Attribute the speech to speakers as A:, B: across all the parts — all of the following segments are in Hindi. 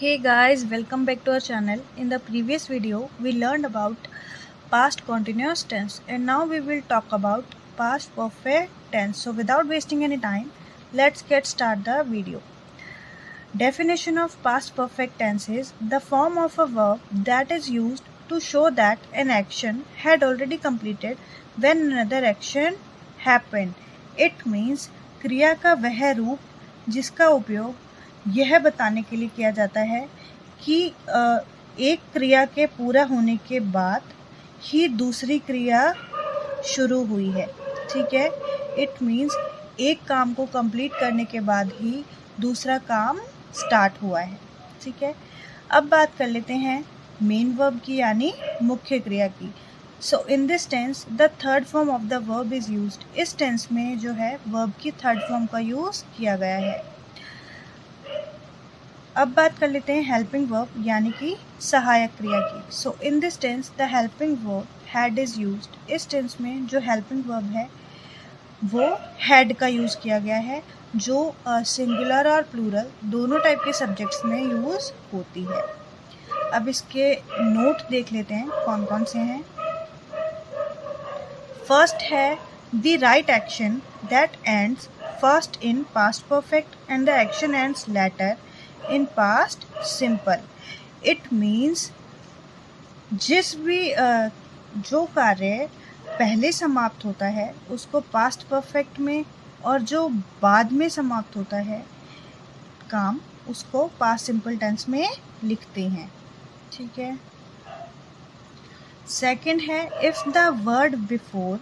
A: Hey guys, welcome back to our channel. In the previous video, we learned about past continuous tense and now we will talk about past perfect tense. So without wasting any time, let's get start the video. Definition of past perfect tense is the form of a verb that is used to show that an action had already completed when another action happened. It means क्रिया का वह रूप जिसका उपयोग यह बताने के लिए किया जाता है कि एक क्रिया के पूरा होने के बाद ही दूसरी क्रिया शुरू हुई है। ठीक है, इट मीन्स एक काम को कंप्लीट करने के बाद ही दूसरा काम स्टार्ट हुआ है। ठीक है, अब बात कर लेते हैं मेन वर्ब की यानी मुख्य क्रिया की। So in this tense the third form of the verb is used. इस टेंस में जो है वर्ब की थर्ड फॉर्म का यूज किया गया है। अब बात कर लेते हैं हेल्पिंग वर्ब यानी कि सहायक क्रिया की। So in this tense the helping verb had is used. इस टेंस में जो हेल्पिंग वर्ब है वो हैड का यूज़ किया गया है, जो सिंगुलर और प्लूरल दोनों टाइप के सब्जेक्ट्स में यूज़ होती है। अब इसके नोट देख लेते हैं कौन कौन से हैं। फर्स्ट है the right action that ends first in past perfect and the action ends later in past simple. It means जिस भी जो कार्य पहले समाप्त होता है उसको पास्ट परफेक्ट में, और जो बाद में समाप्त होता है काम उसको पास्ट सिंपल टेंस में लिखते हैं। ठीक है, सेकंड है if the word before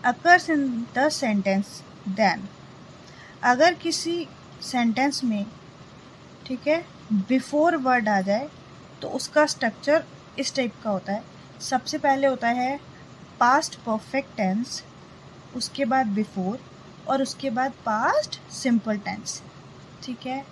A: occurs in the sentence then. अगर किसी सेंटेंस में, ठीक है, बिफोर वर्ड आ जाए तो उसका स्ट्रक्चर इस टाइप का होता है। सबसे पहले होता है पास्ट परफेक्ट टेंस, उसके बाद बिफोर और उसके बाद पास्ट सिंपल टेंस। ठीक है,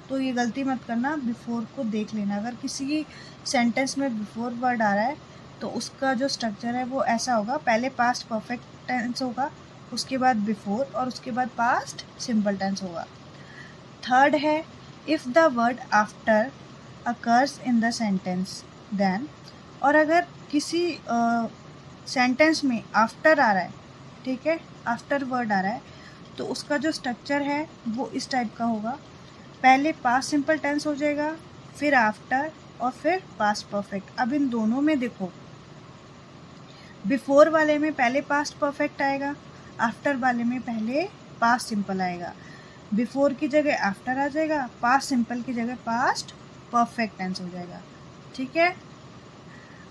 A: तो ये गलती मत करना, बिफोर को देख लेना। अगर किसी सेंटेंस में बिफोर वर्ड आ रहा है तो उसका जो स्ट्रक्चर है वो ऐसा होगा, पहले पास्ट परफेक्ट टेंस होगा, उसके बाद बिफोर और उसके बाद पास्ट सिंपल टेंस होगा। थर्ड है if the word after occurs in the sentence then. और अगर किसी सेंटेंस में आफ्टर आ रहा है, ठीक है, आफ्टर वर्ड आ रहा है, तो उसका जो स्ट्रक्चर है वो इस टाइप का होगा, पहले पास्ट सिंपल टेंस हो जाएगा, फिर आफ्टर और फिर पास्ट परफेक्ट। अब इन दोनों में देखो, बिफोर वाले में पहले पास्ट परफेक्ट आएगा, आफ्टर वाले में पहले पास्ट सिंपल आएगा। बिफोर की जगह आफ्टर आ जाएगा, पास्ट सिंपल की जगह पास्ट परफेक्ट टेंस हो जाएगा। ठीक है,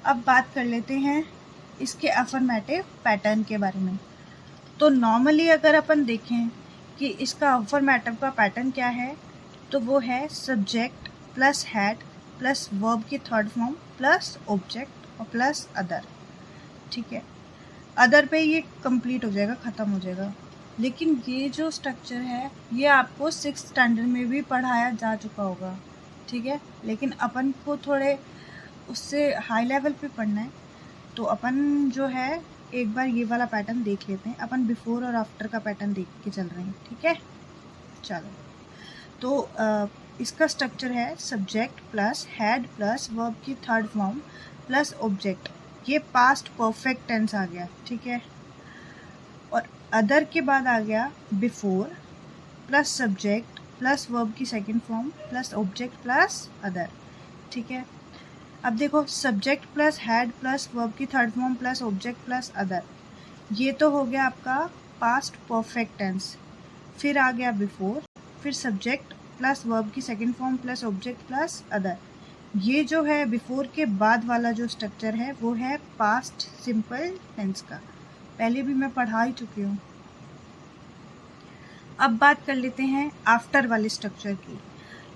A: अब बात कर लेते हैं इसके अफर्मेटिव पैटर्न के बारे में। तो नॉर्मली अगर अपन देखें कि इसका अफर्मेटिव का पैटर्न क्या है, तो वो है subject plus had plus verb की थर्ड फॉर्म प्लस ऑब्जेक्ट और प्लस अदर। ठीक है, अदर पे ये कंप्लीट हो जाएगा, ख़त्म हो जाएगा। लेकिन ये जो स्ट्रक्चर है ये आपको 6th स्टैंडर्ड में भी पढ़ाया जा चुका होगा। ठीक है, लेकिन अपन को थोड़े उससे हाई लेवल पे पढ़ना है, तो अपन जो है एक बार ये वाला पैटर्न देख लेते हैं। अपन बिफोर और आफ्टर का पैटर्न देख के चल रहे हैं। ठीक है, चलो, तो इसका स्ट्रक्चर है subject plus had plus verb की थर्ड फॉर्म प्लस ऑब्जेक्ट। ये पास्ट परफेक्ट टेंस आ गया। ठीक है, और अदर के बाद आ गया before plus subject plus verb की second form plus object plus other. ठीक है, अब देखो subject plus had plus verb की third form plus object plus other, ये तो हो गया आपका पास्ट परफेक्ट टेंस। फिर आ गया बिफोर, फिर सब्जेक्ट प्लस वर्ब की second form plus object plus other. ये जो है बिफोर के बाद वाला जो स्ट्रक्चर है वो है पास्ट सिंपल टेंस का, पहले भी मैं पढ़ा ही चुकी हूँ। अब बात कर लेते हैं आफ्टर वाले स्ट्रक्चर की।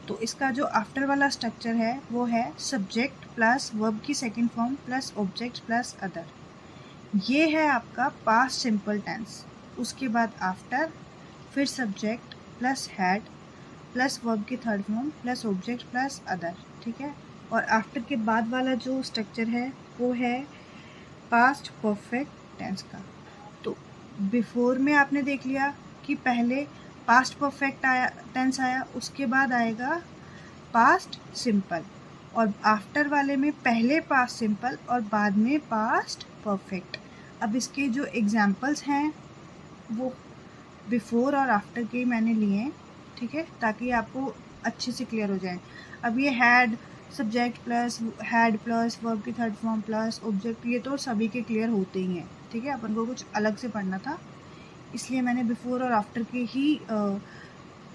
A: तो इसका जो आफ्टर वाला स्ट्रक्चर है वो है सब्जेक्ट प्लस वर्ब की second form plus object plus other. ये है आपका पास्ट सिंपल टेंस। उसके बाद आफ्टर, फिर subject plus had plus verb की third form plus object plus other. ठीक है, और आफ्टर के बाद वाला जो स्ट्रक्चर है वो है पास्ट परफेक्ट टेंस का। तो बिफोर में आपने देख लिया कि पहले पास्ट परफेक्ट टेंस आया, उसके बाद आएगा पास्ट सिंपल, और आफ्टर वाले में पहले पास्ट सिंपल और बाद में पास्ट परफेक्ट। अब इसके जो एग्जाम्पल्स हैं वो बिफोर और आफ्टर के मैंने लिए हैं, ठीक है, ताकि आपको अच्छे से क्लियर हो जाए। अब ये हैड सब्जेक्ट प्लस वर्ब की थर्ड फॉर्म प्लस ऑब्जेक्ट, ये तो सभी के क्लियर होते ही हैं, ठीक है। अपन को कुछ अलग से पढ़ना था, इसलिए मैंने बिफोर और आफ्टर के ही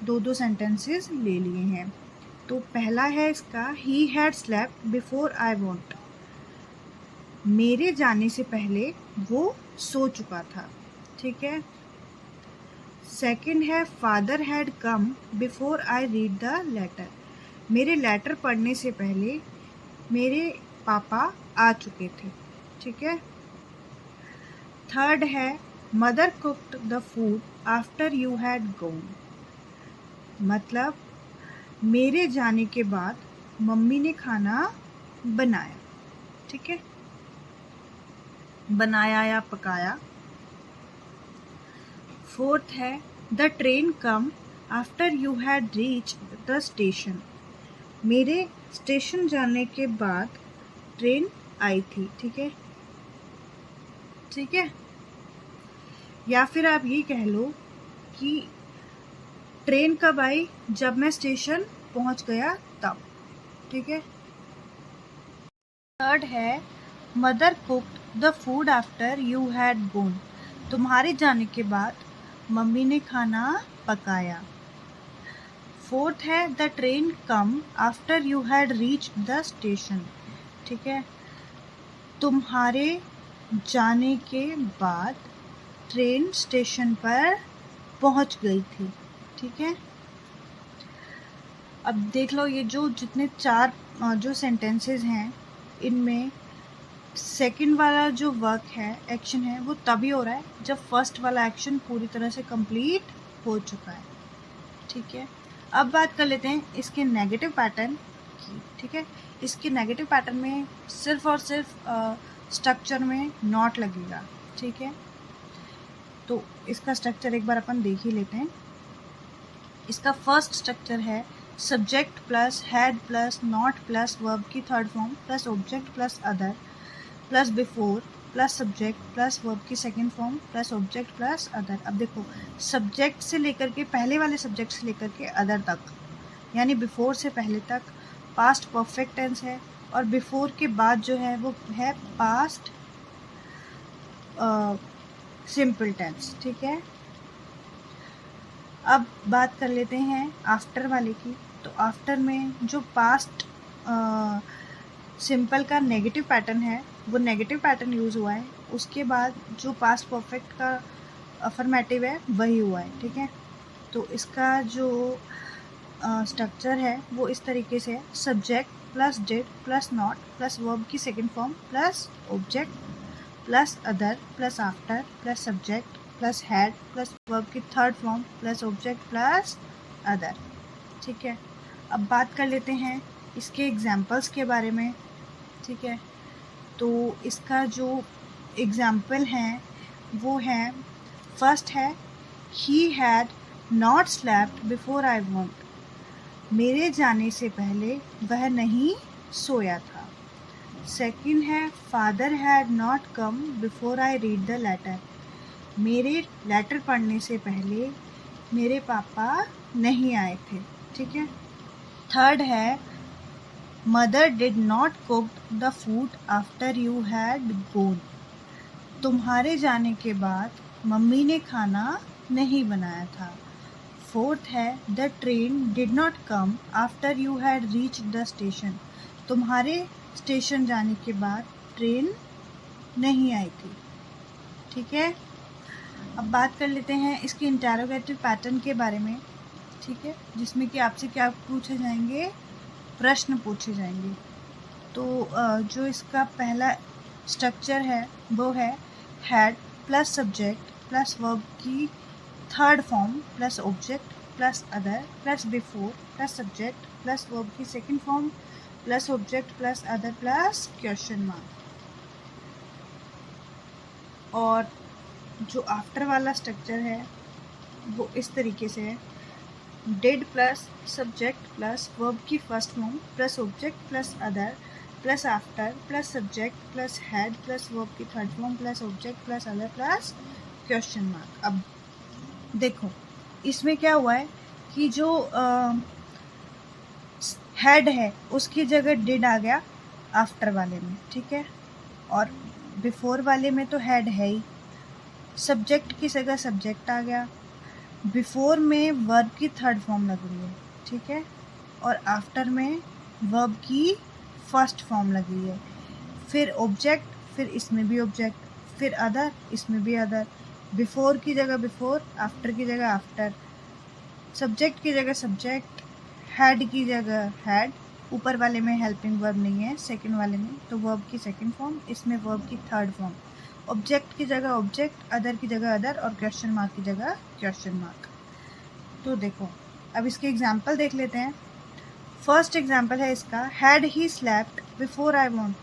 A: दो सेंटेंसेस ले लिए हैं। तो पहला है इसका, he had slept before I want, मेरे जाने से पहले वो सो चुका था, ठीक है। सेकंड है, father had come before I read the letter, मेरे लेटर पढ़ने से पहले मेरे पापा आ चुके थे, ठीक है। थर्ड है, mother cooked the food after you had gone, मतलब मेरे जाने के बाद मम्मी ने खाना बनाया, ठीक है, बनाया या पकाया। फोर्थ है, the train come after you had reach the station, मेरे स्टेशन जाने के बाद ट्रेन आई थी, ठीक है, ठीक है। या फिर आप ये कह लो कि ट्रेन कब आई, जब मैं स्टेशन पहुंच गया तब, ठीक है। थर्ड है, mother cooked the food after you had gone, तुम्हारे जाने के बाद मम्मी ने खाना पकाया। फोर्थ है, the train come after you had reach the station, ठीक है, तुम्हारे जाने के बाद ट्रेन स्टेशन पर पहुंच गई थी, ठीक है। अब देख लो, ये जो जितने चार जो सेंटेंसेस हैं, इनमें सेकंड वाला जो वर्क है, एक्शन है, वो तभी हो रहा है जब फर्स्ट वाला एक्शन पूरी तरह से कंप्लीट हो चुका है, ठीक है। अब बात कर लेते हैं इसके नेगेटिव पैटर्न की, ठीक है। इसके नेगेटिव पैटर्न में सिर्फ और सिर्फ स्ट्रक्चर में नॉट लगेगा, ठीक है। तो इसका स्ट्रक्चर एक बार अपन देख ही लेते हैं। इसका फर्स्ट स्ट्रक्चर है subject plus had plus not plus verb की third form plus object plus other plus before plus subject plus verb की second form plus object plus other. अब देखो, सब्जेक्ट से लेकर के पहले वाले सब्जेक्ट से लेकर के अदर तक, यानी बिफोर से पहले तक पास्ट परफेक्ट टेंस है, और बिफोर के बाद जो है वो है पास्ट सिंपल टेंस, ठीक है। अब बात कर लेते हैं आफ्टर वाले की। तो आफ्टर में जो पास्ट सिंपल का नेगेटिव पैटर्न है, वो नेगेटिव पैटर्न यूज़ हुआ है, उसके बाद जो पास्ट परफेक्ट का अफर्मेटिव है वही हुआ है, ठीक है। तो इसका जो स्ट्रक्चर है वो इस तरीके से है, subject plus did plus not plus verb की second form plus object plus other plus after plus subject plus had plus verb की third form plus object plus other, ठीक है। अब बात कर लेते हैं इसके एग्जाम्पल्स के बारे में, ठीक है। तो इसका जो एग्ज़ाम्पल हैं वो है, फर्स्ट है, he had not slept before I want, मेरे जाने से पहले वह नहीं सोया था। सेकंड है, father had not come before I read the letter, मेरे लेटर पढ़ने से पहले मेरे पापा नहीं आए थे, ठीक है। थर्ड है, mother did not cook the food after you had gone, तुम्हारे जाने के बाद मम्मी ने खाना नहीं बनाया था। फोर्थ है, the train did not come after you had reach the station, तुम्हारे स्टेशन जाने के बाद ट्रेन नहीं आई थी, ठीक है। अब बात कर लेते हैं इसके इंटेरोगेटिव पैटर्न के बारे में, ठीक है, जिसमें कि आपसे क्या पूछे जाएंगे, प्रश्न पूछे जाएंगे। तो जो इसका पहला स्ट्रक्चर है वो है had plus subject plus verb की third form plus object plus other plus before plus subject plus verb की second form plus object plus other plus question mark. और जो आफ्टर वाला स्ट्रक्चर है वो इस तरीके से है, did plus subject plus verb की first form plus object plus other plus after plus subject plus had plus verb की third form plus object plus other plus question mark. अब देखो इसमें क्या हुआ है कि जो हैड है उसकी जगह डिड आ गया आफ्टर वाले में, ठीक है, और बिफोर वाले में तो हैड है ही, सब्जेक्ट की जगह सब्जेक्ट आ गया, बिफोर में वर्ब की थर्ड फॉर्म लग रही है, ठीक है, और आफ्टर में वर्ब की फर्स्ट फॉर्म लग रही है, फिर ऑब्जेक्ट, फिर इसमें भी ऑब्जेक्ट, फिर अदर, इसमें भी अदर, बिफोर की जगह बिफोर, आफ्टर की जगह आफ्टर, सब्जेक्ट की जगह सब्जेक्ट, हैड की जगह हैड, ऊपर वाले में हेल्पिंग वर्ब नहीं है, सेकंड वाले में तो वर्ब की सेकंड फॉर्म, इसमें वर्ब की थर्ड फॉर्म, ऑब्जेक्ट की जगह ऑब्जेक्ट, अदर की जगह अदर और क्वेश्चन मार्क की जगह क्वेश्चन मार्क। तो देखो अब इसके एग्जाम्पल देख लेते हैं। फर्स्ट एग्जाम्पल है इसका, had he slept before I want,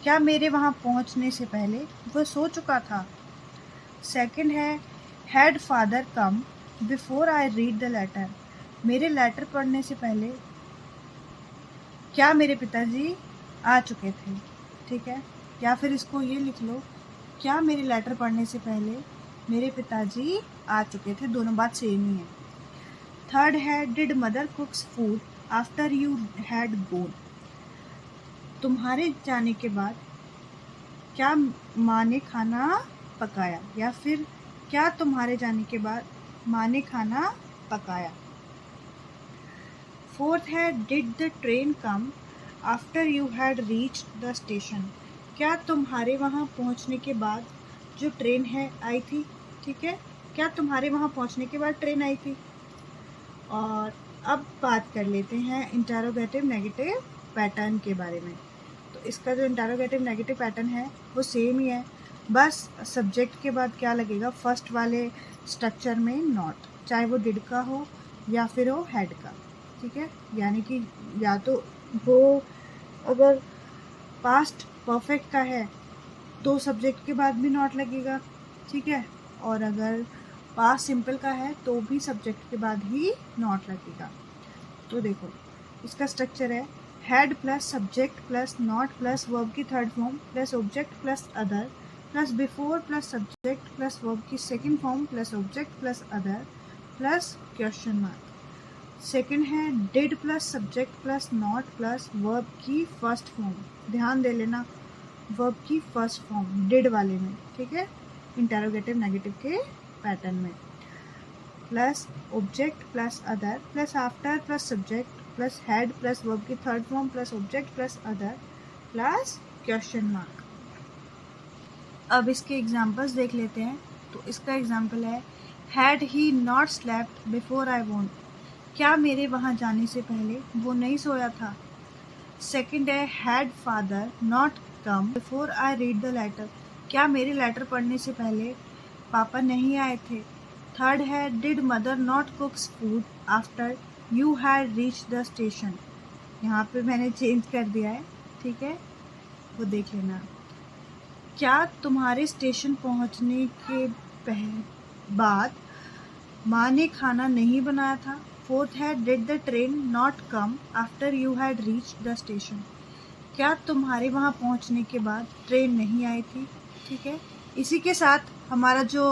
A: क्या मेरे वहाँ पहुँचने से पहले वो सो चुका था। सेकंड है, had father come before I read the letter, मेरे लेटर पढ़ने से पहले क्या मेरे पिताजी आ चुके थे, ठीक है, या फिर इसको ये लिख लो, क्या मेरे लेटर पढ़ने से पहले मेरे पिताजी आ चुके थे, दोनों बात सेम ही है। थर्ड है, did mother cooks food after you had gone, तुम्हारे जाने के बाद क्या माँ ने खाना पकाया, या फिर क्या तुम्हारे जाने के बाद माँ ने खाना पकाया। फोर्थ है, did the train come after you had reached the station, क्या तुम्हारे वहाँ पहुँचने के बाद जो ट्रेन है आई थी, ठीक है, क्या तुम्हारे वहाँ पहुँचने के बाद ट्रेन आई थी। और अब बात कर लेते हैं इंटरोगेटिव नेगेटिव पैटर्न के बारे में। तो इसका जो इंटरोगेटिव नेगेटिव पैटर्न है वो सेम ही है, बस सब्जेक्ट के बाद क्या लगेगा, फर्स्ट वाले स्ट्रक्चर में नॉट, चाहे वो डिड का हो या फिर हो हैड का, ठीक है, यानी कि या तो वो अगर पास्ट परफेक्ट का है तो सब्जेक्ट के बाद भी नॉट लगेगा, ठीक है, और अगर पास्ट सिंपल का है तो भी सब्जेक्ट के बाद ही नॉट लगेगा। तो देखो इसका स्ट्रक्चर है, had plus subject plus not plus verb की third form plus object plus other plus before plus subject plus verb की second form plus object plus other plus question mark. Second है, did plus subject plus not plus verb की फर्स्ट फॉर्म, ध्यान दे लेना वर्ब की फर्स्ट फॉर्म डिड वाले में, ठीक है, इंटरोगेटिव नेगेटिव के पैटर्न में, plus object plus other plus after plus subject plus had plus verb की third form plus object plus other plus question mark. अब इसके एग्जांपल्स देख लेते हैं। तो इसका एग्जांपल है, had he not slept before I want, क्या मेरे वहाँ जाने से पहले वो नहीं सोया था। सेकंड है, had father not come before I read the letter, क्या मेरे लेटर पढ़ने से पहले पापा नहीं आए थे। थर्ड है, did mother not कुक्स food after you had reach the station, यहाँ पे मैंने चेंज कर दिया है, ठीक है, वो देख लेना। क्या तुम्हारे स्टेशन पहुँचने के बाद माँ ने खाना नहीं बनाया था। फोर्थ है, did the train not come after you had reach the station, क्या तुम्हारे वहाँ पहुँचने के बाद ट्रेन नहीं आई थी, ठीक है। इसी के साथ हमारा जो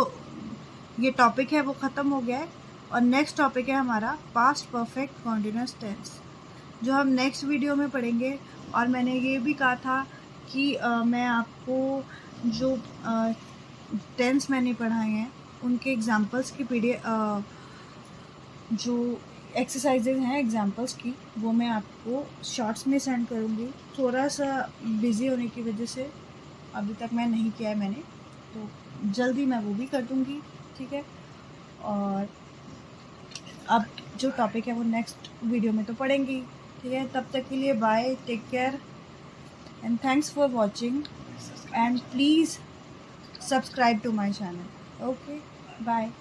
A: ये टॉपिक है वो ख़त्म हो गया है और नेक्स्ट टॉपिक है हमारा पास्ट परफेक्ट कॉन्टिन्यूअस टेंस, जो हम नेक्स्ट वीडियो में पढ़ेंगे। और मैंने ये भी कहा था कि मैं आपको जो टेंस मैंने पढ़ाए हैं उनके एग्जांपल्स की जो एक्सरसाइजेज हैं एग्जांपल्स की, वो मैं आपको शॉर्ट्स में सेंड करूँगी। थोड़ा सा बिज़ी होने की वजह से अभी तक मैं नहीं किया है मैंने, तो जल्दी मैं वो भी कर दूँगी, ठीक है। और अब जो टॉपिक है वो नेक्स्ट वीडियो में तो पढ़ेंगी, ठीक है। तब तक के लिए bye, take care and thanks for watching and please subscribe to my channel. Okay, bye.